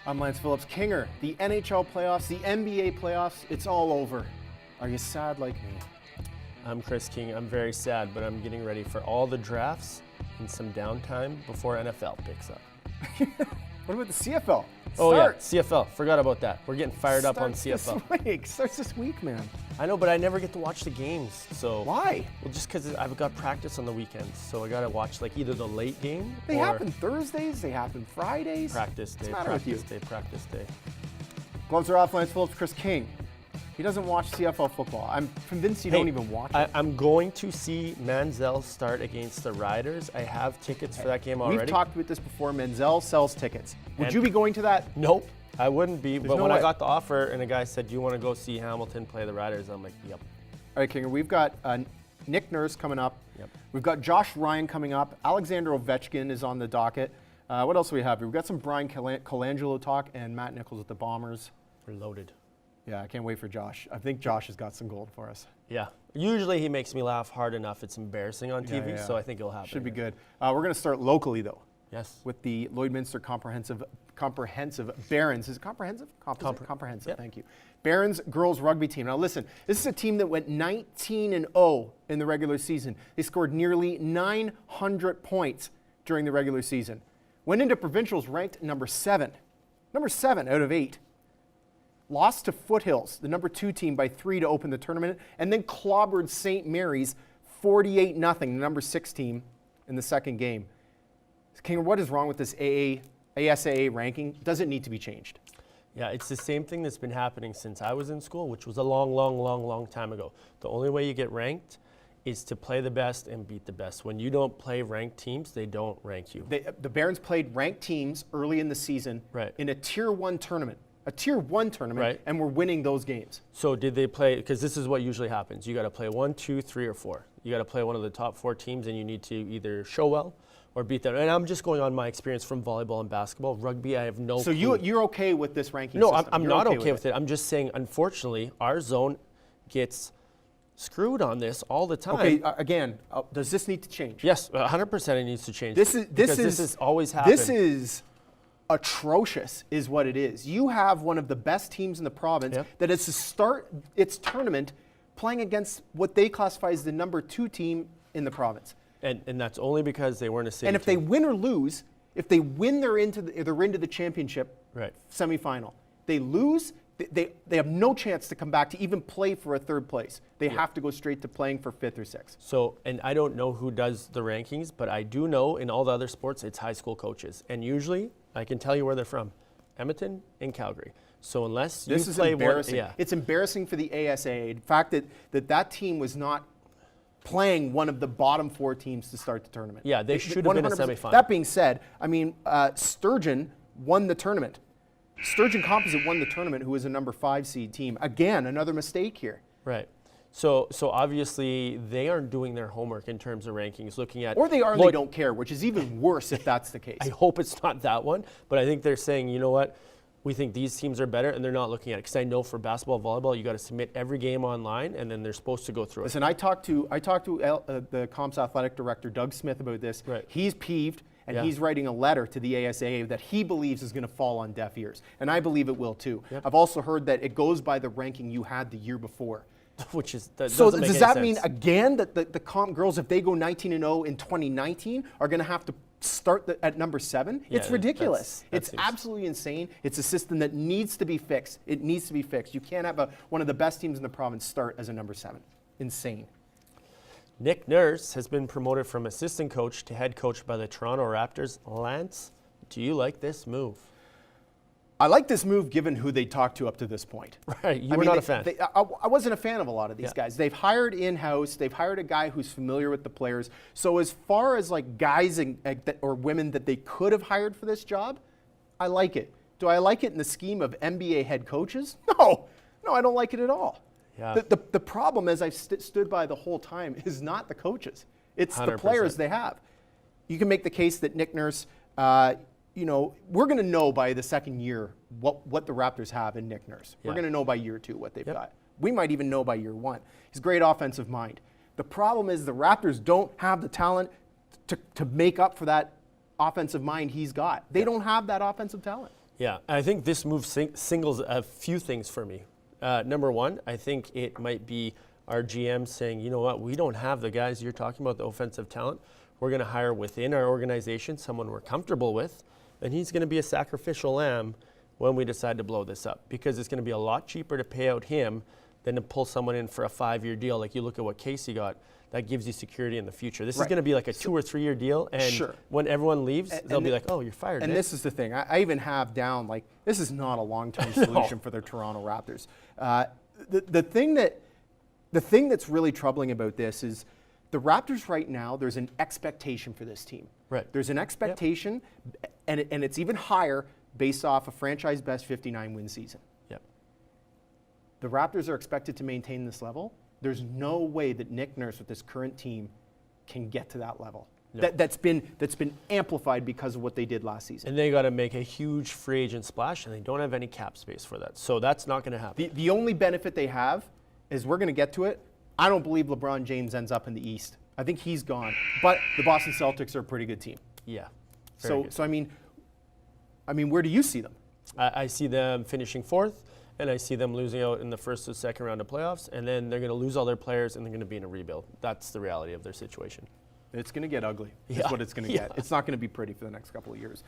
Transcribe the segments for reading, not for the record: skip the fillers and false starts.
I'm Lance Phillips. Kinger, the NHL playoffs, the NBA playoffs, it's all over. Are you sad like me? I'm Chris King. I'm very sad, but I'm getting ready for all the drafts and some downtime before NFL picks up. What about the CFL? Oh yeah, CFL. Forgot about that. We're getting fired up on CFL. Starts this week, man. I know, but I never get to watch the games. So why? Well, just because I've got practice on the weekends, so I got to watch like either the late game. They happen Thursdays. They happen Fridays. Practice day. Practice day. Gloves are off. Lance Phillips, Chris King. He doesn't watch CFL football. I'm convinced you don't even watch it. I'm going to see Manziel start against the Riders. I have tickets for that game already. We've talked about this before. Manziel sells tickets. Would you be going to that? Nope, I wouldn't be. But when I got the offer and the guy said, "Do you want to go see Hamilton play the Riders?" I'm like, "Yep." All right, Kinger. We've got Nick Nurse coming up. Yep. We've got Josh Ryan coming up. Alexander Ovechkin is on the docket. What else do we have here? We've got some Brian Colangelo talk and Matt Nichols with the Bombers. We're loaded. Yeah, I can't wait for Josh. I think Josh has got some gold for us. Yeah. Usually he makes me laugh hard enough. It's embarrassing on TV, so I think it'll happen. Should be good. We're going to start locally, though. Yes. With the Lloydminster Comprehensive Barons. Is it comprehensive? Comprehensive, yep. Thank you. Barons girls rugby team. Now listen, this is a team that went 19-0 in the regular season. They scored nearly 900 points during the regular season. Went into provincials ranked number 7. Number 7 out of 8. Lost to Foothills, the number 2 team, by 3 to open the tournament, and then clobbered St. Mary's 48-0, the number 6 team, in the second game. Kinger, what is wrong with this ASAA ranking? Does it need to be changed? Yeah, it's the same thing that's been happening since I was in school, which was a long time ago. The only way you get ranked is to play the best and beat the best. When you don't play ranked teams, they don't rank you. The Barons played ranked teams early in the season in a Tier 1 tournament. And we're winning those games. So did they play, because this is what usually happens. You got to play 1, 2, 3, or 4. You got to play one of the top 4 teams, and you need to either show well or beat them. And I'm just going on my experience from volleyball and basketball. Rugby, I have no clue. So you're okay with this ranking system? No, I'm not okay with it. I'm just saying, unfortunately, our zone gets screwed on this all the time. Okay, again, does this need to change? Yes, 100% it needs to change. This is always happened. This is atrocious is what it is. You have one of the best teams in the province that is to start its tournament playing against what they classify as the number 2 team in the province. And that's only because they weren't a city And if they win or lose, if they win, they're into the championship semifinal. They lose, they have no chance to come back to even play for a 3rd place. They have to go straight to playing for 5th or 6th. So, and I don't know who does the rankings, but I do know in all the other sports, it's high school coaches. And usually, I can tell you where they're from, Edmonton and Calgary. So unless you play embarrassing. It's embarrassing for the ASA. The fact that team was not playing one of the bottom 4 teams to start the tournament. Yeah, they should have been a semifinal. That being said, I mean, Sturgeon won the tournament. Sturgeon Composite won the tournament, who was a number 5 seed team. Again, another mistake here. Right. So obviously they aren't doing their homework in terms of rankings, looking at... Or they are and they don't care, which is even worse if that's the case. I hope it's not that one, but I think they're saying, you know what, we think these teams are better, and they're not looking at it. Because I know for basketball, volleyball, you got to submit every game online, and then they're supposed to go through it. Listen, I talked to the Comps athletic director, Doug Smith, about this. Right. He's peeved, and he's writing a letter to the ASA that he believes is going to fall on deaf ears. And I believe it will too. Yep. I've also heard that it goes by the ranking you had the year before. Which is so does that mean again that the comp girls, if they go 19-0 in 2019, are going to have to start at number 7? Yeah, it's ridiculous. It's absolutely insane. It's a system that needs to be fixed. It needs to be fixed. You can't have one of the best teams in the province start as a number 7. Insane. Nick Nurse has been promoted from assistant coach to head coach by the Toronto Raptors. Lance, do you like this move? I like this move given who they talked to up to this point. Right, you were not a fan. I wasn't a fan of a lot of these guys. They've hired in-house. They've hired a guy who's familiar with the players. So as far as like guys or women that they could have hired for this job, I like it. Do I like it in the scheme of NBA head coaches? No, I don't like it at all. Yeah. The problem, as I've stood by the whole time, is not the coaches. It's 100%. The players they have. You can make the case that Nick Nurse, we're going to know by the second year what the Raptors have in Nick Nurse. We're going to know by year 2 what they've got. We might even know by year 1. He's a great offensive mind. The problem is the Raptors don't have the talent to make up for that offensive mind he's got. They don't have that offensive talent. Yeah, I think this move singles a few things for me. Number one, I think it might be our GM saying, you know what, we don't have the guys you're talking about, the offensive talent. We're going to hire within our organization someone we're comfortable with, and he's going to be a sacrificial lamb when we decide to blow this up, because it's going to be a lot cheaper to pay out him than to pull someone in for a 5-year deal. Like you look at what Casey got, that gives you security in the future. This is going to be like a 2 or 3 year deal, and when everyone leaves, they'll be like, oh, you're fired. And this is the thing. I even have down, like, this is not a long-term solution for the Toronto Raptors. The thing that's really troubling about this is the Raptors right now, there's an expectation for this team. Right. There's an expectation, and it's even higher based off a franchise best 59-win season. Yep. The Raptors are expected to maintain this level. There's no way that Nick Nurse with this current team can get to that level. No. That's been amplified because of what they did last season. And they got to make a huge free agent splash, and they don't have any cap space for that. So that's not going to happen. The only benefit they have is, we're going to get to it, I don't believe LeBron James ends up in the East. I think he's gone. But the Boston Celtics are a pretty good team. Yeah. So I mean, where do you see them? I see them finishing 4th. And I see them losing out in the first or second round of playoffs, and then they're going to lose all their players, and they're going to be in a rebuild. That's the reality of their situation. It's going to get ugly. That's what it's going to get. It's not going to be pretty for the next couple of years.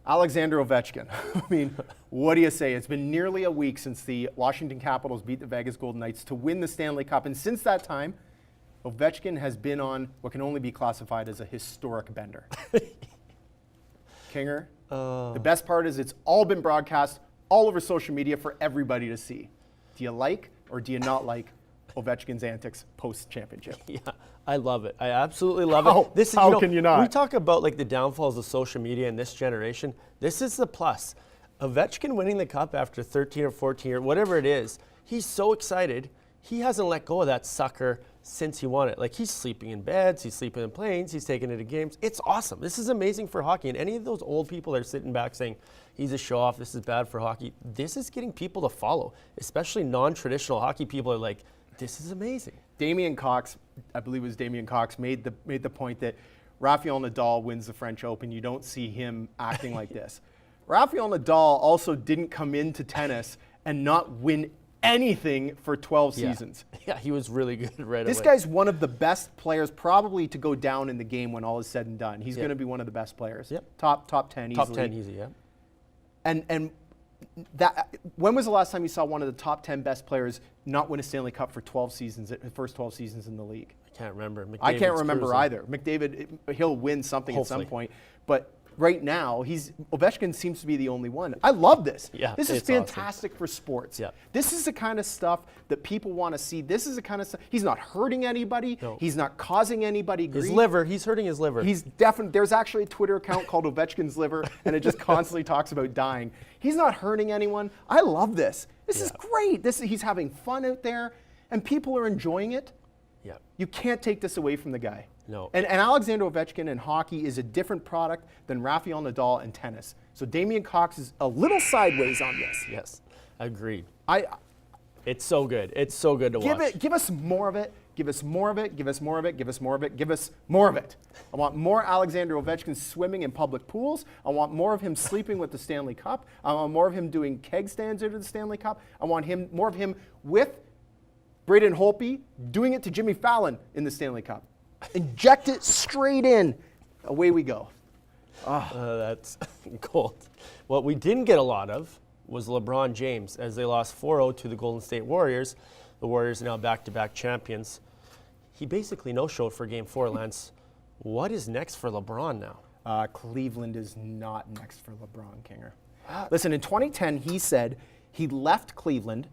Alexander Ovechkin. I mean, what do you say? It's been nearly a week since the Washington Capitals beat the Vegas Golden Knights to win the Stanley Cup, and since that time, Ovechkin has been on what can only be classified as a historic bender. Kinger, the best part is it's all been broadcast all over social media for everybody to see. Do you like or do you not like Ovechkin's antics post-championship? Yeah, I love it. I absolutely love it. This is, how can you not? We talk about like the downfalls of social media in this generation. This is the plus. Ovechkin winning the cup after 13 or 14 or whatever it is, he's so excited. He hasn't let go of that sucker since he won it. Like, he's sleeping in beds, he's sleeping in planes, he's taking it to games. It's awesome. This is amazing for hockey. And any of those old people that are sitting back saying, he's a show-off, this is bad for hockey, this is getting people to follow. Especially non-traditional hockey people are like, this is amazing. Damian Cox, I believe it was Damian Cox, made the point that Rafael Nadal wins the French Open. You don't see him acting like this. Rafael Nadal also didn't come into tennis and not win anything for 12 seasons. Yeah, he was really good right away. This guy's one of the best players probably to go down in the game when all is said and done. He's going to be one of the best players. Yep. Top 10 easily. Top 10 easy, yeah. And that, when was the last time you saw one of the top 10 best players not win a Stanley Cup for 12 seasons, the first 12 seasons in the league? I can't remember. I can't remember either. McDavid, he'll win something Hopefully. at some point, but right now, Ovechkin seems to be the only one. I love this. Yeah, this is it's fantastic for sports. Yeah. This is the kind of stuff that people want to see. This is the kind of stuff. He's not hurting anybody. No. He's not causing anybody grief. His liver, he's hurting his liver. He's definitely, there's actually a Twitter account called Ovechkin's Liver, and it just constantly talks about dying. He's not hurting anyone. I love this. This is great. He's having fun out there, and people are enjoying it. Yeah. You can't take this away from the guy. No. And Alexander Ovechkin in hockey is a different product than Rafael Nadal in tennis. So Damian Cox is a little sideways on this. Yes, agreed. I It's so good. It's so good to watch. Give us more of it. Give us more of it. Give us more of it. Give us more of it. Give us more of it. I want more Alexander Ovechkin swimming in public pools. I want more of him sleeping with the Stanley Cup. I want more of him doing keg stands out of the Stanley Cup. I want more of him with Braden Holtby doing it to Jimmy Fallon in the Stanley Cup. Inject it straight in. Away we go. That's cold. What we didn't get a lot of was LeBron James, as they lost 4-0 to the Golden State Warriors. The Warriors are now back-to-back champions. He basically no-showed for Game 4, Lance. What is next for LeBron now? Cleveland is not next for LeBron, Kinger. Listen, in 2010, he said he left Cleveland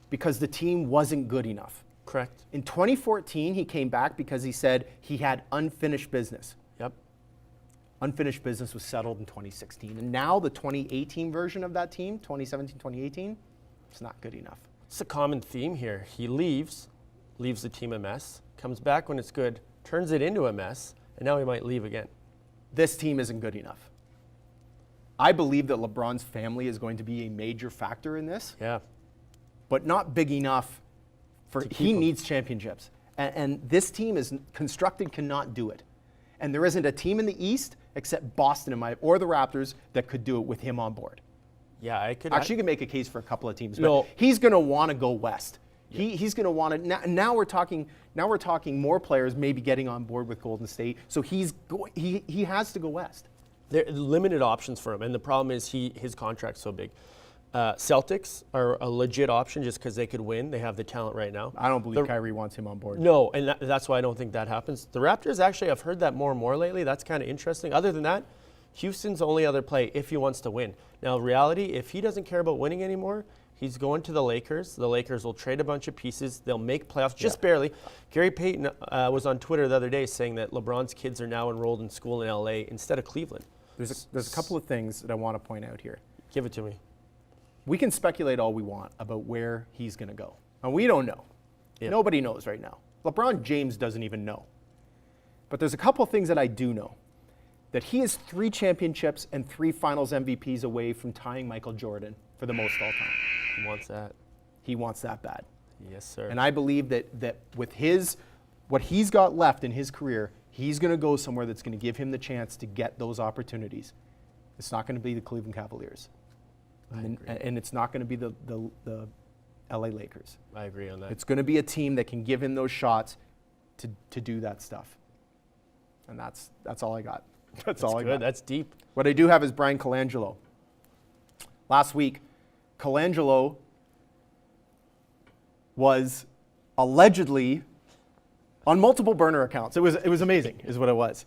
because the team wasn't good enough. Correct. In 2014, he came back because he said he had unfinished business. Yep. Unfinished business was settled in 2016. And now the 2018 version of that team, 2017-2018, it's not good enough. It's a common theme here. He leaves the team a mess, comes back when it's good, turns it into a mess, and now he might leave again. This team isn't good enough. I believe that LeBron's family is going to be a major factor in this. Yeah. But not big enough for he needs championships. And this team is constructed cannot do it. And there isn't a team in the East except Boston or the Raptors that could do it with him on board. Yeah, I could. Actually, you can make a case for a couple of teams, but No. he's going to want to go west. He's going to want to. Now we're talking more players maybe getting on board with Golden State. So he has to go west. There are limited options for him, and the problem is his contract's so big. Celtics are a legit option just because they could win. They have the talent right now. I don't believe Kyrie wants him on board. No, and that's why I don't think that happens. The Raptors, actually, I've heard that more and more lately. That's kind of interesting. Other than that, Houston's only other play if he wants to win. Now, reality, if he doesn't care about winning anymore, he's going to the Lakers. The Lakers will trade a bunch of pieces. They'll make playoffs just barely. Gary Payton was on Twitter the other day saying that LeBron's kids are now enrolled in school in LA instead of Cleveland. There's a couple of things that I want to point out here. Give it to me. We can speculate all we want about where he's going to go. And we don't know. Yeah. Nobody knows right now. LeBron James doesn't even know. But there's a couple of things that I do know. That he is 3 championships and 3 finals MVPs away from tying Michael Jordan for the most all time. He wants that. He wants that bad. Yes, sir. And I believe that with what he's got left in his career, he's going to go somewhere that's going to give him the chance to get those opportunities. It's not going to be the Cleveland Cavaliers. And it's not going to be the LA Lakers. I agree on that. It's going to be a team that can give him those shots to do that stuff. And that's all I got. That's all I got. That's deep. What I do have is Brian Colangelo. Last week, Colangelo was allegedly on multiple burner accounts. It was amazing, is what it was.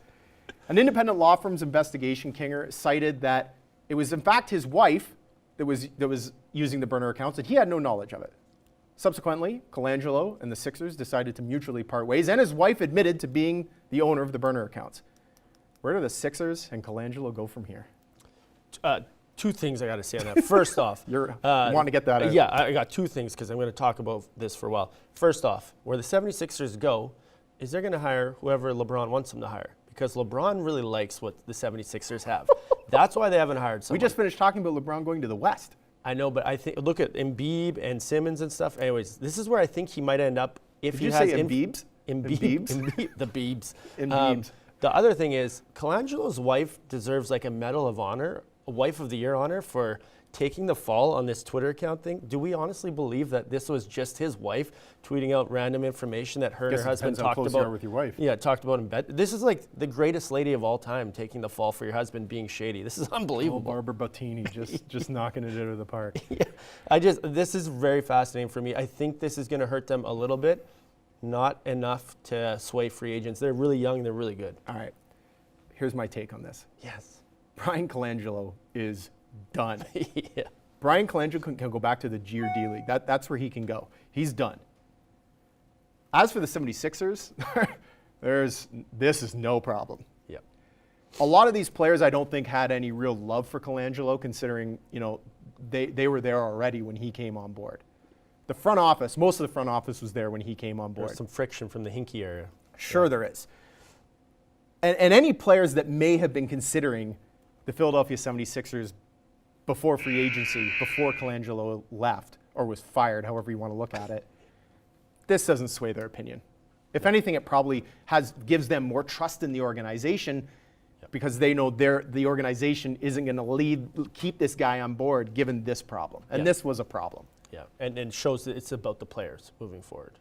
An independent law firm's investigation, Kinger, cited that it was in fact his wife that was using the burner accounts, and he had no knowledge of it. Subsequently, Colangelo and the Sixers decided to mutually part ways, and his wife admitted to being the owner of the burner accounts. Where do the Sixers and Colangelo go from here? 2 things I got to say on that. First off, You want to get that out. Yeah, I got 2 things because I'm going to talk about this for a while. First off, where the 76ers go is they're going to hire whoever LeBron wants them to hire because LeBron really likes what the 76ers have. That's why they haven't hired someone. We just finished talking about LeBron going to the West. I know, but I think look at Embiid and Simmons and stuff. Anyways, this is where I think he might end up if Did he you has say Embiid? Embiid, the Beebs. Embiid. The other thing is, Colangelo's wife deserves like a Medal of Honor, a Wife of the Year honor for taking the fall on this Twitter account thing. Do we honestly believe that this was just his wife tweeting out random information that her and her husband talked about? How close you are with your wife. Yeah, talked about in bed. This is like the greatest lady of all time taking the fall for your husband being shady. This is unbelievable. Barbara Bottini just knocking it out of the park. Yeah, this is very fascinating for me. I think this is going to hurt them a little bit, not enough to sway free agents. They're really young. They're really good. All right. Here's my take on this. Yes. Brian Colangelo is done. Yeah. Brian Colangelo can go back to the G or D League. That's where he can go. He's done. As for the 76ers, this is no problem. Yep. A lot of these players I don't think had any real love for Colangelo, considering they were there already when he came on board. The front office, most of the front office was there when he came on board. There's some friction from the Hinkie area. Sure there is. And any players that may have been considering the Philadelphia 76ers before free agency, before Colangelo left or was fired, however you want to look at it, this doesn't sway their opinion. If anything, it probably gives them more trust in the organization because they know the organization isn't going to keep this guy on board given this problem. And this was a problem. Yeah, and shows that it's about the players moving forward.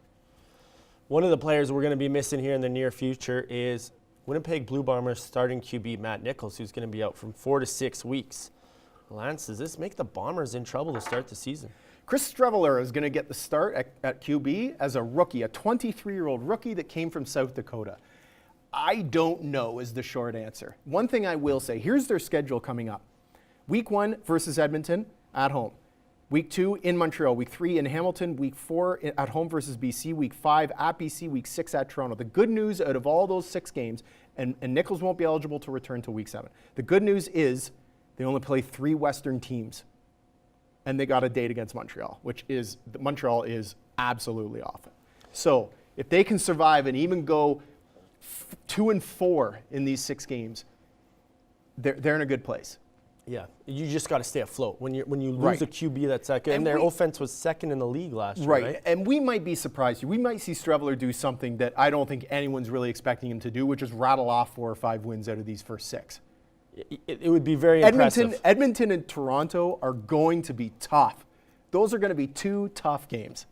One of the players we're going to be missing here in the near future is Winnipeg Blue Bombers starting QB Matt Nichols, who's going to be out from 4 to 6 weeks. Lance, does this make the Bombers in trouble to start the season? Chris Streveler is going to get the start at QB as a rookie, a 23-year-old rookie that came from South Dakota. I don't know is the short answer. One thing I will say, here's their schedule coming up. Week 1 versus Edmonton at home. Week 2 in Montreal, Week 3 in Hamilton, Week 4 at home versus BC, Week 5 at BC, Week 6 at Toronto. The good news out of all those 6 games, and Nichols won't be eligible to return till Week 7. The good news is they only play 3 Western teams, and they got a date against Montreal, Montreal is absolutely awful. So if they can survive and even go 2-4 in these 6 games, they're in a good place. Yeah, you just got to stay afloat. When you lose Right. a QB that's second, and their offense was second in the league last year, right? And we might be surprised. We might see Streveler do something that I don't think anyone's really expecting him to do, which is rattle off 4 or 5 wins out of these first 6. It would be very impressive. Edmonton and Toronto are going to be tough. Those are going to be 2 tough games.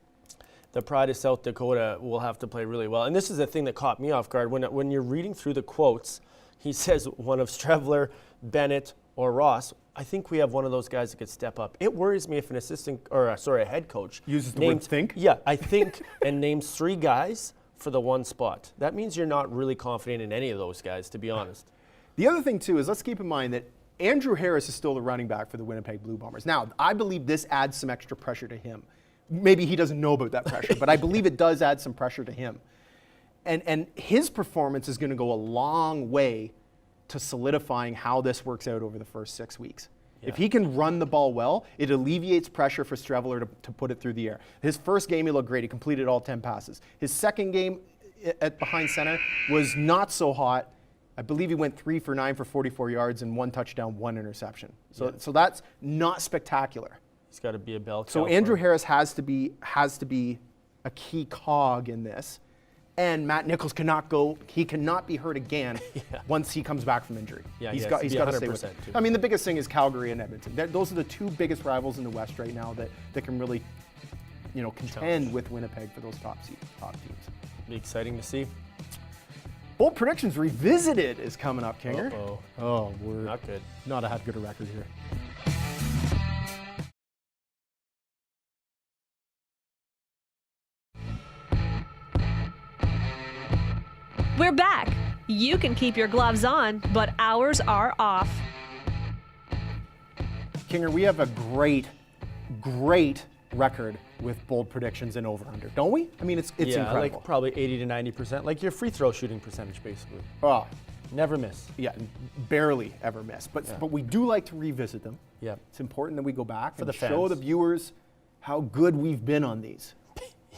The Pride of South Dakota will have to play really well. And this is the thing that caught me off guard. When you're reading through the quotes, he says one of Strevler, Bennett, or Ross. I think we have one of those guys that could step up. It worries me if an a head coach uses the word think. Yeah, I think, and names 3 guys for the 1 spot. That means you're not really confident in any of those guys, to be honest. The other thing, too, is let's keep in mind that Andrew Harris is still the running back for the Winnipeg Blue Bombers. Now, I believe this adds some extra pressure to him. Maybe he doesn't know about that pressure, but I believe it does add some pressure to him. And his performance is going to go a long way to solidifying how this works out over the first 6 weeks. Yeah. If he can run the ball well, it alleviates pressure for Strevler to put it through the air. His first game, he looked great. He completed all 10 passes. His second game at behind center was not so hot. I believe he went 3 for 9 for 44 yards and 1 touchdown, 1 interception. So that's not spectacular. He's got to be a bell cow. So Andrew Harris has to be a key cog in this. And Matt Nichols cannot be hurt again once he comes back from injury. Yeah, he's got to stay with it. Too. I mean, the biggest thing is Calgary and Edmonton. Those are the 2 biggest rivals in the West right now that can really, contend with Winnipeg for those top teams. Be exciting to see. Bold Predictions Revisited is coming up, Kinger. Oh, we're not good. Not had good a record here. We're back. You can keep your gloves on, but ours are off. Kinger, we have a great record with bold predictions and over-under, don't we? I mean, it's incredible. Like probably 80 to 90%, like your free throw shooting percentage, basically. Oh, never miss. Yeah, barely ever miss. But we do like to revisit them. Yeah, it's important that we go back and the show the viewers how good we've been on these.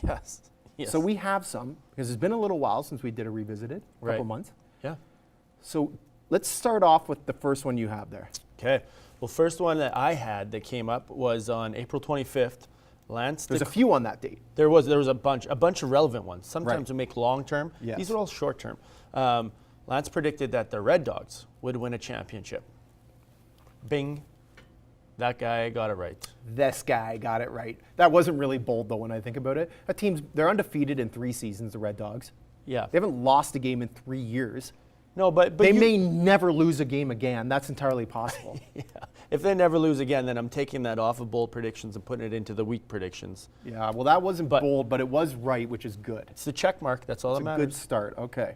Yes. So we have some, because it's been a little while since we did a revisited, a couple months. Yeah. So let's start off with the first one you have there. Okay. Well, first one that I had that came up was on April 25th. There's a few on that date. There was a bunch of relevant ones. Sometimes we make long term. Yes. These are all short term. Lance predicted that the Red Dogs would win a championship. Bing. That guy got it right. This guy got it right. That wasn't really bold, though, when I think about it. They're undefeated in 3 seasons, the Red Dogs. Yeah. They haven't lost a game in 3 years. No, but they may never lose a game again. That's entirely possible. Yeah. If they never lose again, then I'm taking that off of bold predictions and putting it into the week predictions. Yeah, well, that wasn't bold, but it was right, which is good. It's the check mark. That's all that matters. It's a good start. Okay.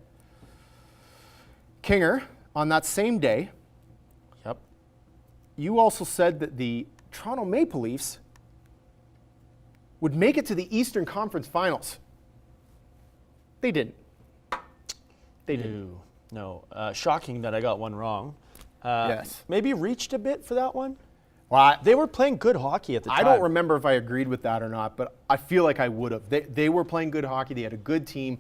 Kinger, on that same day, you also said that the Toronto Maple Leafs would make it to the Eastern Conference Finals. They didn't. They didn't. No. Shocking that I got one wrong. Yes. Maybe reached a bit for that one. Well, they were playing good hockey at the time. I don't remember if I agreed with that or not, but I feel like I would have. They were playing good hockey. They had a good team.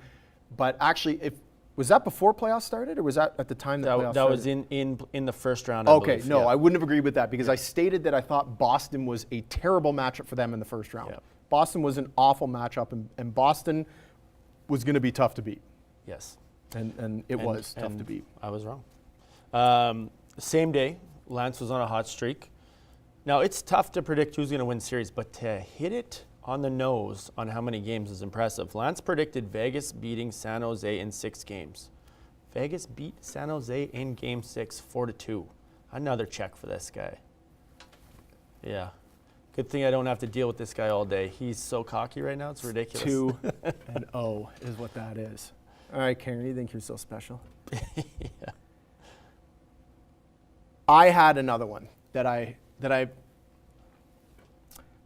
But actually, was that before playoffs started, or was that at the time that playoffs started? That was in the first round, I believe. No, I wouldn't have agreed with that because I stated that I thought Boston was a terrible matchup for them in the first round. Yeah. Boston was an awful matchup, and Boston was going to be tough to beat. Yes. And it was tough to beat. I was wrong. Same day, Lance was on a hot streak. Now, it's tough to predict who's going to win series, but to hit it on the nose on how many games is impressive. Lance predicted Vegas beating San Jose in 6 games. Vegas beat San Jose in Game 6, 4-2. Another check for this guy. Yeah. Good thing I don't have to deal with this guy all day. He's so cocky right now, it's ridiculous. 2-0 is what that is. All right, Karen, you think you're so special? Yeah. I had another one that I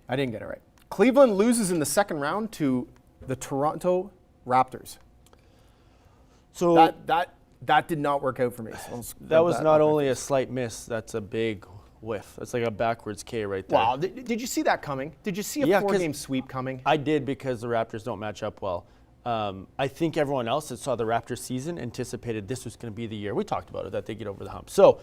didn't get it right. Cleveland loses in the second round to the Toronto Raptors. So that did not work out for me. So that was not only a slight miss, that's a big whiff. That's like a backwards K right there. Wow, did you see that coming? Did you see a 4-game sweep coming? I did, because the Raptors don't match up well. I think everyone else that saw the Raptors season anticipated this was going to be the year. We talked about it, that they get over the hump. So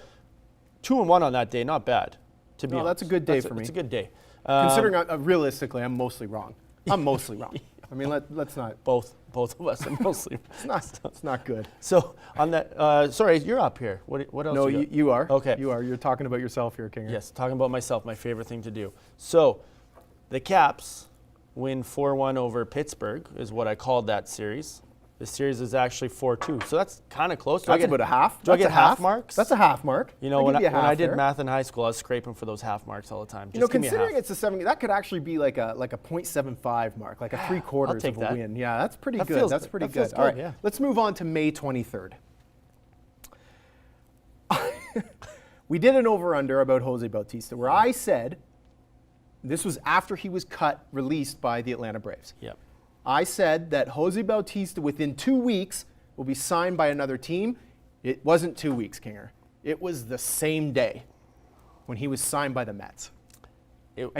2-1 on that day, not bad. To be honest. That's a good day for me. It's a good day. Considering realistically, I'm mostly wrong. I'm mostly wrong. I mean, let's not. Both of us are mostly. It's not good. So on that, sorry, you're up here. What else? No, you got? you are. Okay. You are. You're talking about yourself here, Kinger. Yes, talking about myself, my favorite thing to do. So, the Caps win 4-1 over Pittsburgh is what I called that series. The series is actually 4-2, so that's kind of close. That's about a half. Do I get half marks? That's a half mark. You know, when I did math in high school, I was scraping for those half marks all the time. You know, considering it's a 7, that could actually be like a .75 mark, like a 3/4 of a win. Yeah, that's pretty good. That's pretty good. All right, yeah. Let's move on to May 23rd. We did an over-under about Jose Bautista, where I said, this was after he was released by the Atlanta Braves. Yep. I said that Jose Bautista, within 2 weeks, will be signed by another team. It wasn't 2 weeks, Kinger. It was the same day when he was signed by the Mets. And I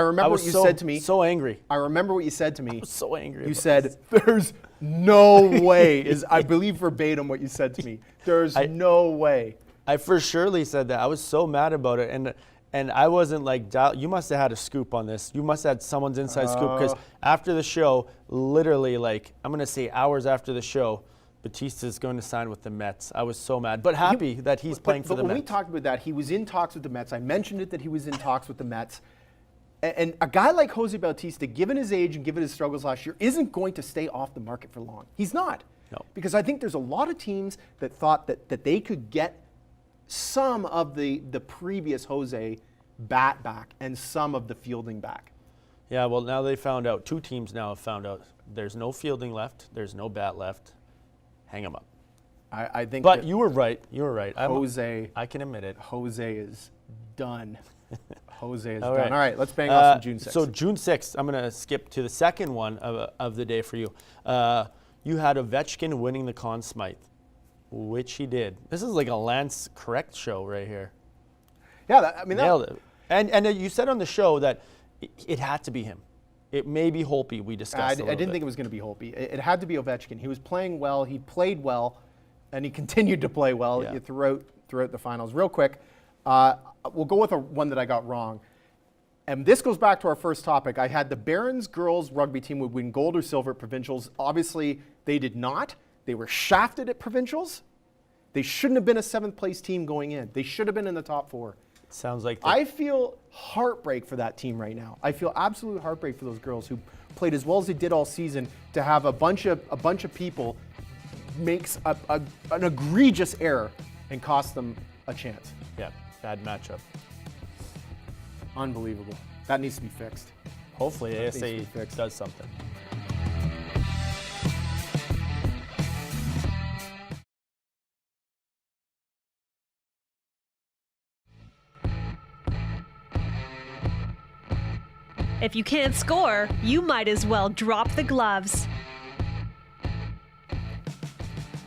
remember what you said to me. So angry. I remember what you said to me. I was so angry. You said, "There's no way." I believe verbatim what you said to me. There's no way. I for surely said that. I was so mad about it, and I wasn't like, you must have had a scoop on this. You must have had someone's inside scoop, because after the show, literally like, I'm going to say hours after the show, Bautista's going to sign with the Mets. I was so mad, but happy that he's playing for the Mets. But when we talked about that, he was in talks with the Mets. I mentioned it that he was in talks with the Mets. And a guy like Jose Bautista, given his age and given his struggles last year, isn't going to stay off the market for long. He's not. No. Because I think there's a lot of teams that thought that they could get some of the previous Jose bat back and some of the fielding back. Yeah, well, now they found out. 2 teams now have found out there's no fielding left. There's no bat left. Hang him up. I think. But you were right. You were right. Jose. I can admit it. Jose is done. Jose is All done. right. All right, let's bang off some June 6th. So June 6th, I'm going to skip to the second one of the day for you. You had Ovechkin winning the Conn Smythe, which he did. This is like a Lance correct show right here. Yeah, Nailed it. And you said on the show that it had to be him. It may be Holtby, we discussed. I didn't think it was going to be Holtby. It had to be Ovechkin. He was playing well. He played well, and he continued to play well throughout the finals. Real quick, we'll go with one that I got wrong. And this goes back to our first topic. I had the Barons girls rugby team would win gold or silver at provincials. Obviously, they did not. They were shafted at provincials. They shouldn't have been a 7th place team going in. They should have been in the top 4. Sounds like I feel heartbreak for that team right now. I feel absolute heartbreak for those girls who played as well as they did all season. To have a bunch of people makes an egregious error and cost them a chance. Yeah, bad matchup. Unbelievable. That needs to be fixed. Hopefully ASA does something. If you can't score, you might as well drop the gloves.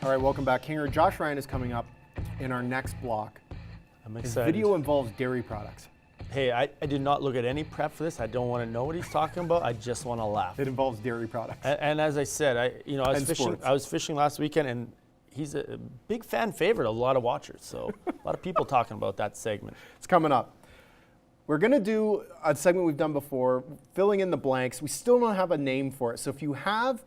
All right, welcome back. Kinger, Josh Ryan is coming up in our next block. I'm His excited. video involves dairy products. Hey, I did not look at any prep for this. I don't want to know what he's talking about. I just want to laugh. It involves dairy products. And as I said, I was fishing last weekend, and he's a big fan favorite of a lot of watchers. So a lot of people talking about that segment. It's coming up. We're going to do a segment we've done before, filling in the blanks. We still don't have a name for it. So if you have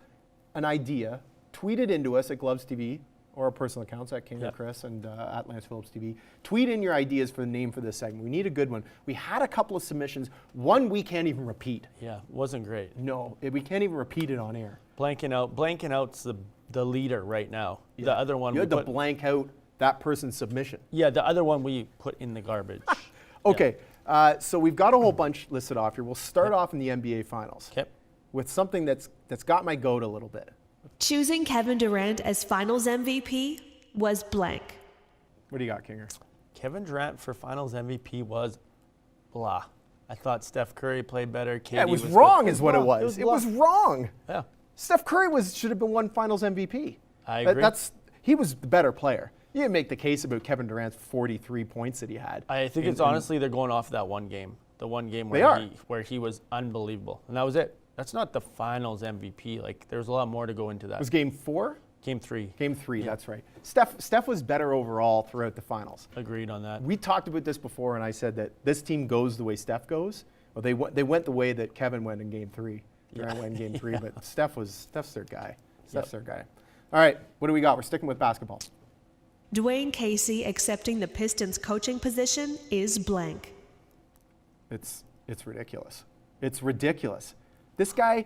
an idea, tweet it into us at Gloves TV or our personal accounts at King Chris and at Lance Phillips TV. Tweet in your ideas for the name for this segment. We need a good one. We had a couple of submissions. One we can't even repeat. Yeah, wasn't great. No, we can't even repeat it on air. Blanking out's the leader right now. Yeah. The other one you had to blank out that person's submission. Yeah, the other one we put in the garbage. Okay. Yeah. So we've got a whole bunch listed off here. We'll start off in the NBA Finals with something that's got my goat a little bit. Choosing Kevin Durant as Finals MVP was blank. What do you got, Kinger? Kevin Durant for Finals MVP was blah. I thought Steph Curry played better. KD it was wrong is what it was. It was wrong. Yeah. Steph Curry should have been one Finals MVP. I agree. He was the better player. You can make the case about Kevin Durant's 43 points that he had. I think it's honestly they're going off that one game. The one game where he was unbelievable. And that was it. That's not the Finals MVP. Like, there's a lot more to go into that. It was game 4? Game 3. Game 3, yeah. That's right. Steph was better overall throughout the finals. Agreed on that. We talked about this before, and I said that this team goes the way Steph goes. Well, they went the way that Kevin went in game 3. during win game 3, but Steph's their guy. Steph's their guy. All right, what do we got? We're sticking with basketball. Dwayne Casey accepting the Pistons coaching position is blank. It's ridiculous. It's ridiculous. This guy,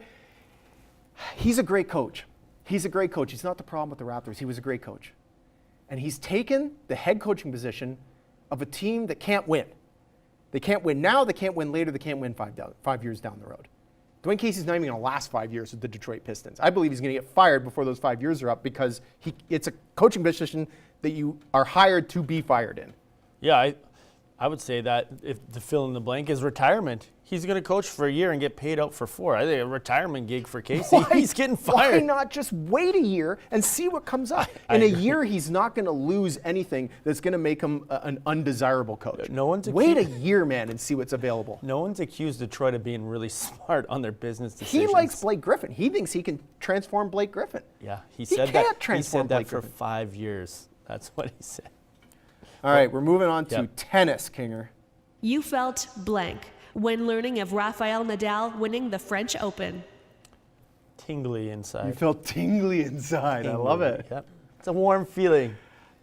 he's a great coach. He's a great coach. He's not the problem with the Raptors. He was a great coach. And he's taken the head coaching position of a team that can't win. They can't win now, they can't win later, they can't win 5 years down the road. Dwayne Casey's not even going to last 5 years with the Detroit Pistons. I believe he's going to get fired before those 5 years are up because it's a coaching position that you are hired to be fired in. Yeah, I would say that if the fill in the blank is retirement. He's going to coach for a year and get paid out for 4. I think a retirement gig for Casey. He's getting fired. Why not just wait a year and see what comes up? In a year, he's not going to lose anything that's going to make him an undesirable coach. Wait a year, man, and see what's available. No one's accused Detroit of being really smart on their business decisions. He likes Blake Griffin. He thinks he can transform Blake Griffin. Yeah, he said that for 5 years. That's what he said. All right, we're moving on to tennis, Kinger. You felt blank when learning of Rafael Nadal winning the French Open. Tingly inside. You felt tingly inside. Tingly. I love it. Yep. It's a warm feeling.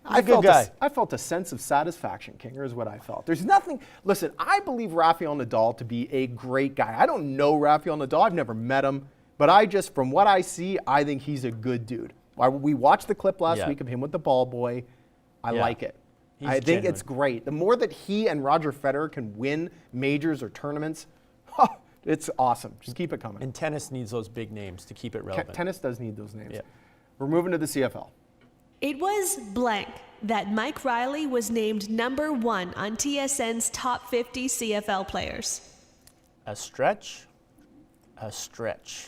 I felt a sense of satisfaction, Kinger, is what I felt. There's nothing. Listen, I believe Rafael Nadal to be a great guy. I don't know Rafael Nadal. I've never met him. But from what I see, I think he's a good dude. We watched the clip last week of him with the ball boy. I like it. I think it's great. The more that he and Roger Federer can win majors or tournaments, it's awesome. Just keep it coming. And tennis needs those big names to keep it relevant. Tennis does need those names. Yeah. We're moving to the CFL. It was blank that Mike Riley was named number 1 on TSN's top 50 CFL players. A stretch. A stretch.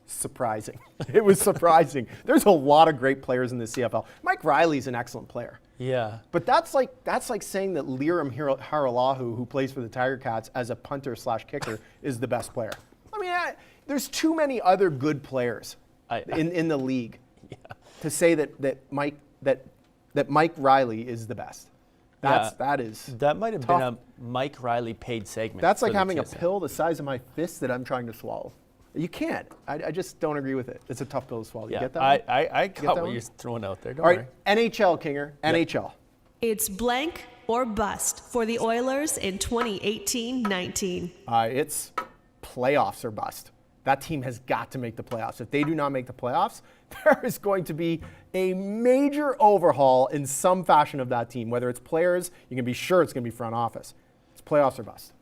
Surprising. It was surprising. There's a lot of great players in the CFL. Mike Riley's an excellent player. Yeah. But that's like saying that Liram Haralahu, who plays for the Tiger Cats as a punter/kicker, is the best player. I mean, there's too many other good players in the league to say that Mike Riley is the best. That might have been a Mike Riley paid segment. That's like having a pill the size of my fist that I'm trying to swallow. You can't. I just don't agree with it. It's a tough pill to swallow. You get that one? I got what you're throwing out there. Don't worry. NHL, Kinger. NHL. It's blank or bust for the Oilers in 2018-19. It's playoffs or bust. That team has got to make the playoffs. If they do not make the playoffs, there is going to be a major overhaul in some fashion of that team. Whether it's players, you can be sure it's going to be front office. It's playoffs or bust.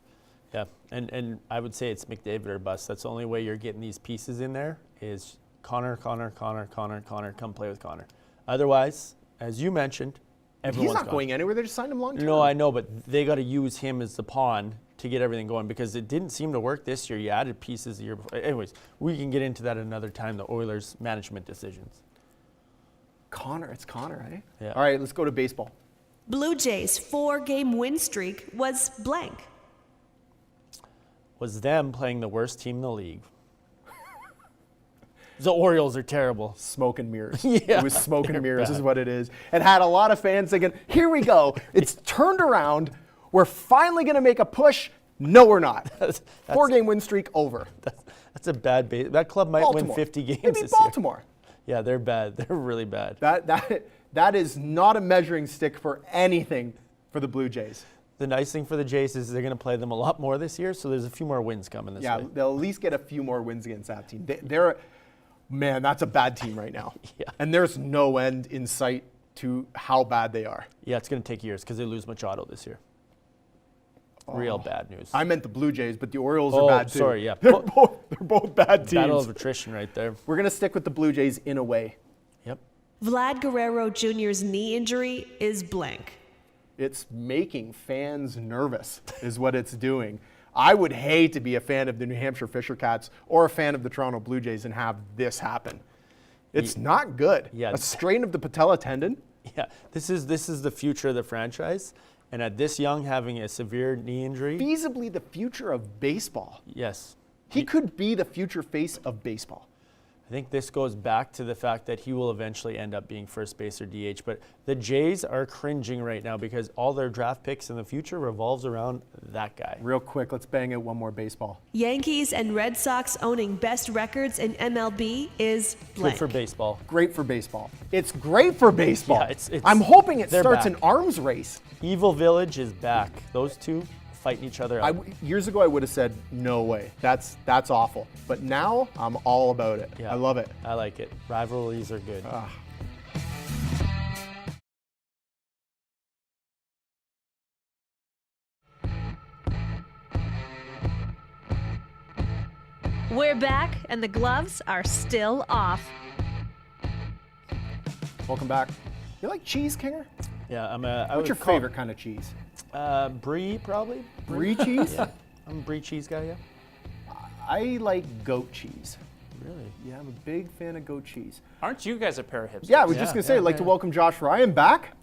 Yeah, and I would say it's McDavid or bust. That's the only way you're getting these pieces in there is Connor, come play with Connor. Otherwise, as you mentioned, everyone's He's not going anywhere. They just signed him long term. No, I know, but they got to use him as the pawn to get everything going because it didn't seem to work this year. You added pieces the year before. Anyways, we can get into that another time, the Oilers' management decisions. It's Connor, eh? Yeah. All right, let's go to baseball. Blue Jays' 4-game win streak was blank. Was them playing the worst team in the league. The Orioles are terrible. Smoke and mirrors. Yeah, it was smoke and mirrors is what it is. It had a lot of fans thinking, here we go. It's turned around. We're finally going to make a push. No, we're not. 4-game win streak over. That's a bad base. That club might win 50 games Maybe this Baltimore. Year. Yeah, they're bad. They're really bad. That is not a measuring stick for anything for the Blue Jays. The nice thing for the Jays is they're going to play them a lot more this year, so there's a few more wins coming this way. Yeah, they'll at least get a few more wins against that team. Man, that's a bad team right now. Yeah. And there's no end in sight to how bad they are. Yeah, it's going to take years because they lose Machado this year. Real bad news. I meant the Blue Jays, but the Orioles are bad too. Sorry, yeah. They're both bad teams. Battle of attrition right there. We're going to stick with the Blue Jays in a way. Yep. Vlad Guerrero Jr.'s knee injury is blank. It's making fans nervous is what it's doing. I would hate to be a fan of the New Hampshire Fisher Cats or a fan of the Toronto Blue Jays and have this happen. It's not good. Yeah. A strain of the patella tendon. Yeah, this is the future of the franchise. And at this young, having a severe knee injury. Feasibly the future of baseball. Yes. He could be the future face of baseball. I think this goes back to the fact that he will eventually end up being first base or DH. But the Jays are cringing right now because all their draft picks in the future revolves around that guy. Real quick, let's bang out one more baseball. Yankees and Red Sox owning best records in MLB is blank. Good for baseball. Great for baseball. It's great for baseball. Yeah, it's- I'm hoping it they're starts back. an arms race. Evil Village is back. Those two fighting each other out. Years ago, I would have said, no way. That's awful. But now, I'm all about it. Yeah. I love it. I like it. Rivalries are good. We're back, and the gloves are still off. Welcome back. You like cheese, Kinger? Yeah, What's your favorite kind of cheese? Brie, probably. Brie cheese? Yeah, I'm a brie cheese guy. Yeah. I like goat cheese. Really? Yeah, I'm a big fan of goat cheese. Aren't you guys a pair of hipsters? Yeah, I was just going to say, I'd like to welcome Josh Ryan back.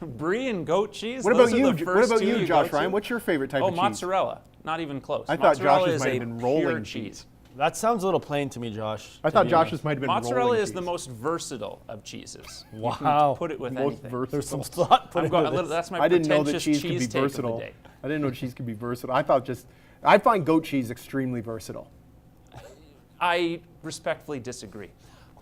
Brie and goat cheese? What Those about are you? the What first about two you, go Josh to? Ryan? What's your favorite type Oh, of cheese? mozzarella. Not even close. I thought Mozzarella Josh's is might have a been pure rolling cheese. That sounds a little plain to me, Josh. I to thought be Josh's honest. might have been Mozzarella rolling is cheese. the most versatile of cheeses. You Wow. can put it with Most anything. versatile. There's some thought put I'm into going, this. that's my I didn't know that pretentious cheese could be cheese take of the versatile. day. I didn't know cheese could be versatile. I find goat cheese extremely versatile. I respectfully disagree.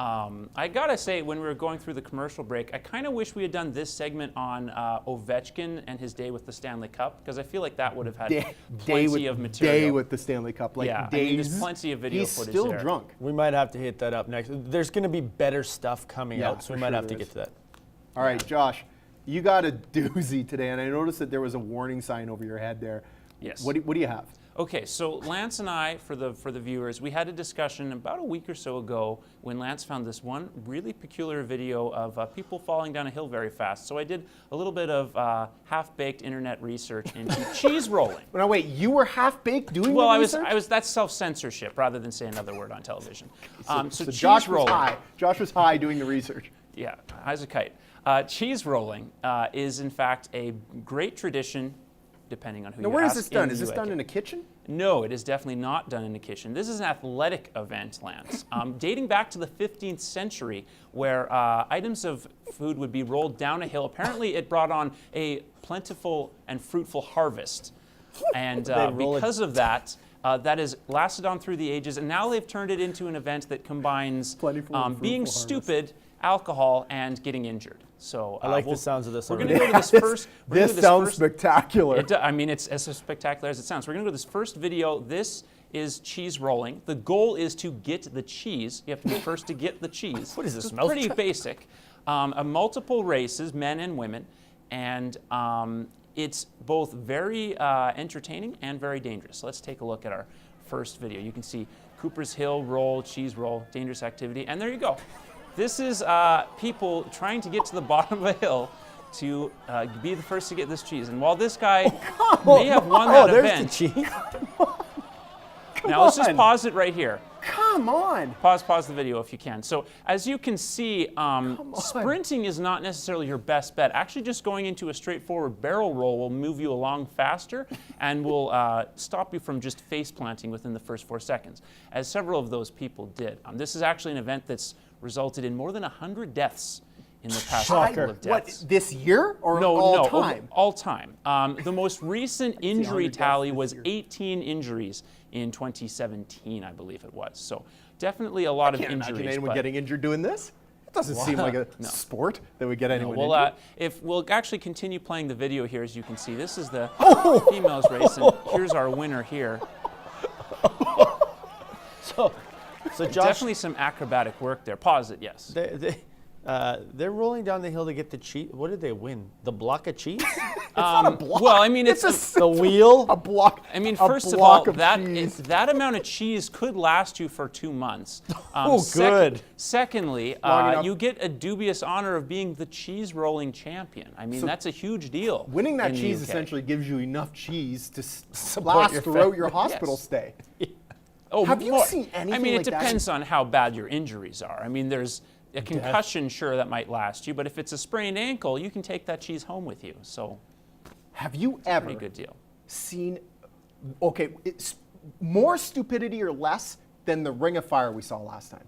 I gotta say, when we were going through the commercial break, I kind of wish we had done this segment on Ovechkin and his day with the Stanley Cup, because I feel like that would have had plenty of material. Day with the Stanley Cup. Like Yeah, I days. mean, there's plenty of video He's footage still there. drunk. We might have to hit that up next. There's going to be better stuff coming Yeah, out, so we for might sure have to there get is. to that. All right, Josh, you got a doozy today, and I noticed that there was a warning sign over your head there. Yes. What do you have? Okay, so Lance and I, for the viewers, we had a discussion about a week or so ago when Lance found this one really peculiar video of people falling down a hill very fast. So I did a little bit of half-baked internet research into cheese rolling. Now wait, you were half-baked doing Well, the I was research? that's self-censorship rather than say another word on television. So cheese Josh was rolling. high. Josh was high doing the research. Yeah, high as a kite. Cheese rolling is in fact a great tradition, depending on who Now you where is ask, this done? in Is the this UK. done in a kitchen? No, it is definitely not done in the kitchen. This is an athletic event, Lance, dating back to the 15th century, where items of food would be rolled down a hill. Apparently, it brought on a plentiful and fruitful harvest. And roll it because of that, that has lasted on through the ages, and now they've turned it into an event that combines Plentiful and being fruitful stupid, alcohol, and getting injured. So I like the sounds of this We're already. going to go to this first. we're gonna This do this sounds first- spectacular. I mean, it's as spectacular as it sounds. We're going to go to this first video. This is cheese rolling. The goal is to get the cheese. You have to be first to get the cheese. What is this, It's mousetrap? pretty basic. Multiple races, men and women, and it's both very entertaining and very dangerous. So let's take a look at our first video. You can see Cooper's Hill roll, cheese roll, dangerous activity, and there you go. This is people trying to get to the bottom of a hill to be the first to get this cheese. And while this guy may have won that there's event, the cheese. now let's just on. pause it right here. Come on. Pause the video if you can. So as you can see, sprinting is not necessarily your best bet. Actually, just going into a straightforward barrel roll will move you along faster and will stop you from just face planting within the first 4 seconds, as several of those people did. This is actually an event that's resulted in more than 100 deaths in the past couple of deaths. What, this year or No, all no, time? all time. The most recent injury 100 deaths tally this was year. 18 injuries in 2017, I believe it was. So definitely a lot of Can't imagine injuries. anyone but- getting injured doing this. It doesn't seem like a sport that would get anyone Well, injured. if we'll actually continue playing the video here, as you can see, this is the Oh! females race, and here's our winner here. So Josh, Definitely some acrobatic work there. Pause it, yes. they're rolling down the hill to get the cheese. What did they win? The block of cheese? Well, I mean, it's The wheel? A block. I mean, a first of block all, that cheese. that amount of cheese could last you for 2 months. Good. Secondly, Long enough. you get a dubious honor of being the cheese rolling champion. I mean, that's a huge deal. Winning that in the cheese UK. essentially gives you enough cheese to Support last your throughout family. your hospital Yes. stay. Oh, Have you more. seen I anything mean, like it that? depends on how bad your injuries are. I mean, there's a concussion, sure, that might last you, but if it's a sprained ankle, you can take that cheese home with you. So, Have you ever pretty good deal. seen, okay, it's more stupidity or less than the Ring of Fire we saw last time?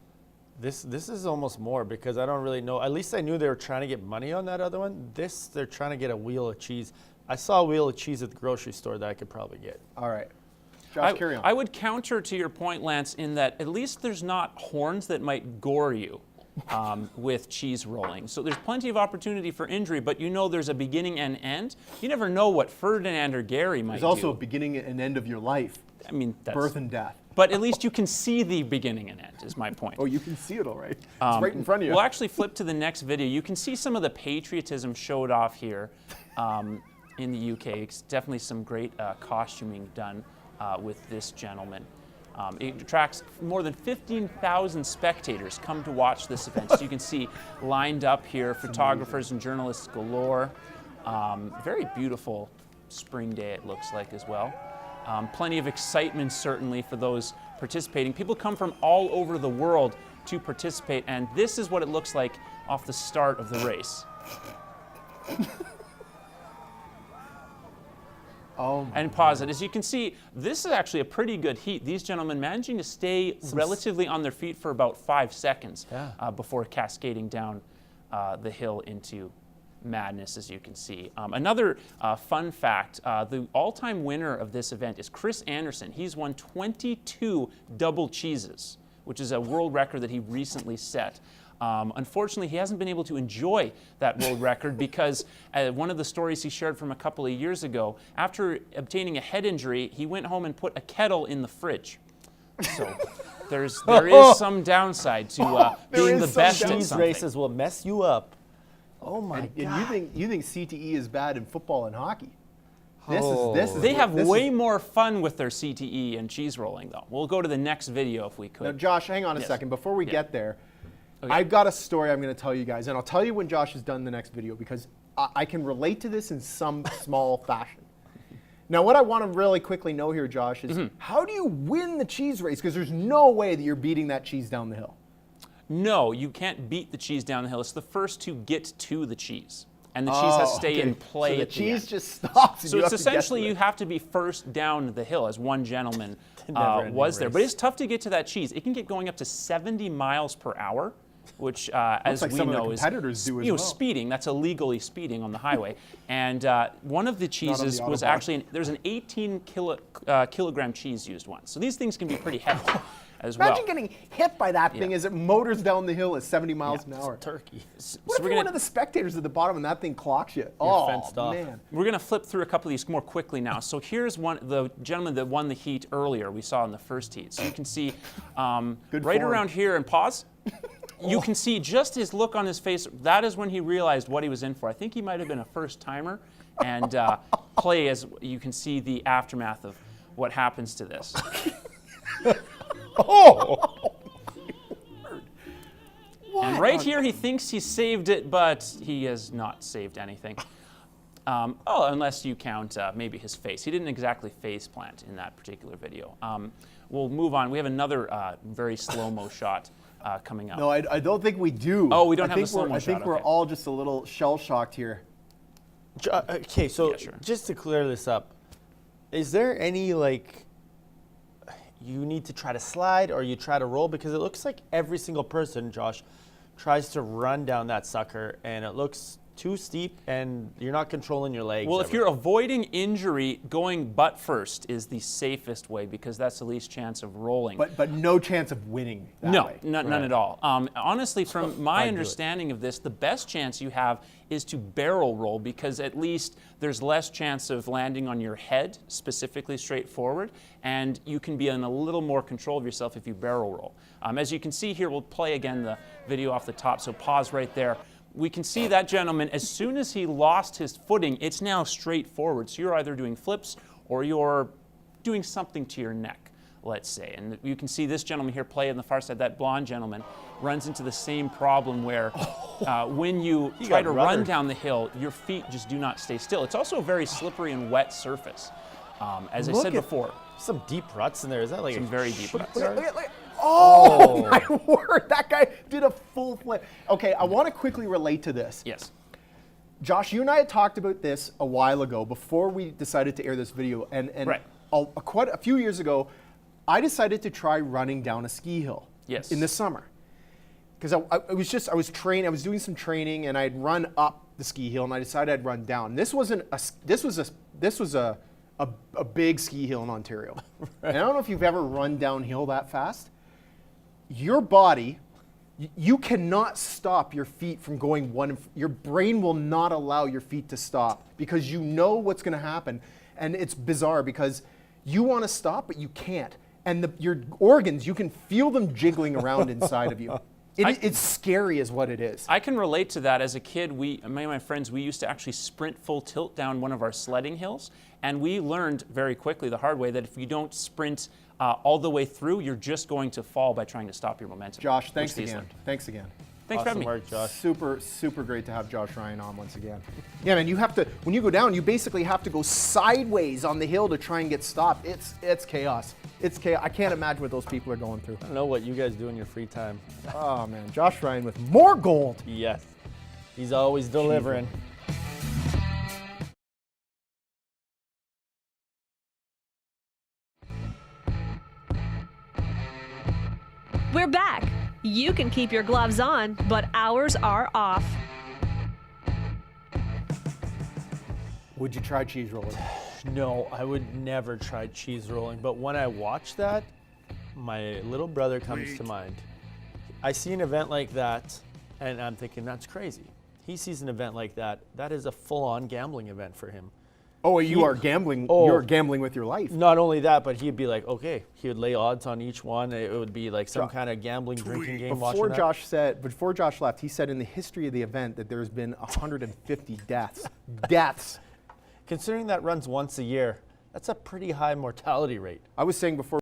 This is almost more because I don't really know. At least I knew they were trying to get money on that other one. This, they're trying to get a wheel of cheese. I saw a wheel of cheese at the grocery store that I could probably get. All right. Josh, carry on. I would counter to your point, Lance, in that at least there's not horns that might gore you with cheese rolling. So there's plenty of opportunity for injury, but you know there's a beginning and end. You never know what Ferdinand or Gary might do. There's also a beginning and end of your life. I mean, that's, birth and death. But at least you can see the beginning and end, is my point. Oh, you can see it all right. It's right in front of you. We'll actually flip to the next video. You can see some of the patriotism showed off here in the UK. It's definitely some great costuming done with this gentleman. It attracts more than 15,000 spectators come to watch this event. So you can see lined up here, photographers and journalists galore. Very beautiful spring day it looks like as well. Plenty of excitement certainly for those participating. People come from all over the world to participate, and this is what it looks like off the start of the race. And pause it. As you can see, this is actually a pretty good heat. These gentlemen managing to stay relatively on their feet for about 5 seconds before cascading down the hill into madness, as you can see. Another fun fact, the all-time winner of this event is Chris Anderson. He's won 22 double cheeses, which is a world record that he recently set. Unfortunately, he hasn't been able to enjoy that world record because one of the stories he shared from a couple of years ago, after obtaining a head injury, he went home and put a kettle in the fridge. So there is some downside to being the best at Cheese something. races will mess you up. Oh my God. And you think CTE is bad in football and hockey? They have way more fun with their CTE and cheese rolling, though. We'll go to the next video if we could. Now, Josh, hang on a second. Before we get there, I've got a story I'm going to tell you guys, and I'll tell you when Josh has done the next video because I can relate to this in some small fashion. Now, what I want to really quickly know here, Josh, is how do you win the cheese race? Because there's no way that you're beating that cheese down the hill. No, you can't beat the cheese down the hill. It's the first to get to the cheese. And the cheese has to stay in play so at the cheese end. just stops. So it's essentially you have to be first down the hill, as one gentleman was there. But it's tough to get to that cheese. It can get going up to 70 miles per hour, which, as we know, is speeding. That's illegally speeding on the highway. And one of the cheeses was actually there's an 18 kilogram cheese used once. So these things can be pretty heavy. Imagine getting hit by that thing as it motors down the hill at 70 miles an hour. Turkey. What if you're one of the spectators at the bottom and that thing clocks you? Fenced off. Man. We're going to flip through a couple of these more quickly now. So here's the gentleman that won the heat earlier we saw in the first heat. So you can see right around here, and pause. You can see just his look on his face. That is when he realized what he was in for. I think he might have been a first-timer. And play as you can see the aftermath of what happens to this. And right here he thinks he saved it, but he has not saved anything. Unless you count maybe his face. He didn't exactly face plant in that particular video. We'll move on. We have another very slow-mo shot coming up. No, I don't think we do. Oh, we don't have the slow-mo shot. I think we're all just a little shell-shocked here. Okay, so just to clear this up, is there any, like, you need to try to slide or you try to roll? Because it looks like every single person, Josh, tries to run down that sucker, and it looks too steep, and you're not controlling your legs. Well, if you're avoiding injury, going butt first is the safest way because that's the least chance of rolling. But no chance of winning that way. None at all. Honestly, from my understanding of this, the best chance you have is to barrel roll because at least there's less chance of landing on your head, specifically straight forward, and you can be in a little more control of yourself if you barrel roll. As you can see here, we'll play again the video off the top, so pause right there. We can see that gentleman, as soon as he lost his footing, it's now straight forward. So you're either doing flips or you're doing something to your neck, let's say. And you can see this gentleman here play on the far side. That blonde gentleman runs into the same problem where when you try to run down the hill, your feet just do not stay still. It's also a very slippery and wet surface. As I said before. Some deep ruts in there. Is that like some very deep ruts? Oh, my word. That guy did a full flip. Okay, I want to quickly relate to this. Yes. Josh, you and I had talked about this a while ago before we decided to air this video. And quite a few years ago, I decided to try running down a ski hill in the summer. because I was training, I was doing some training, and I'd run up the ski hill, and I decided I'd run down. This was a big ski hill in Ontario. And I don't know if you've ever run downhill that fast. Your body, you cannot stop your feet from going your brain will not allow your feet to stop because you know what's going to happen. And it's bizarre because you want to stop, but you can't. And your organs, you can feel them jiggling around inside of you. It's scary is what it is. I can relate to that. As a kid, me and my friends, we used to actually sprint full tilt down one of our sledding hills. And we learned very quickly the hard way that if you don't sprint all the way through, you're just going to fall by trying to stop your momentum. Josh, thanks again. Thanks again. Thanks for having me. Work, Josh. Super great to have Josh Ryan on once again. Yeah, man, you have to, when you go down, you basically have to go sideways on the hill to try and get stopped. It's chaos. It's chaos. I can't imagine what those people are going through. I don't know what you guys do in your free time. Oh, man. Josh Ryan with more gold. Yes. He's always delivering. We're back. You can keep your gloves on, but ours are off. Would you try cheese rolling? No, I would never try cheese rolling. But when I watch that, my little brother comes to mind. I see an event like that, and I'm thinking, that's crazy. He sees an event like that. That is a full-on gambling event for him. Oh, you are gambling. You're gambling with your life. Not only that, but he'd be like, okay, he would lay odds on each one. It would be like some kind of gambling, drinking game. Before Josh left, he said in the history of the event that there's been 150 deaths. Deaths. Considering that runs once a year, that's a pretty high mortality rate. I was saying before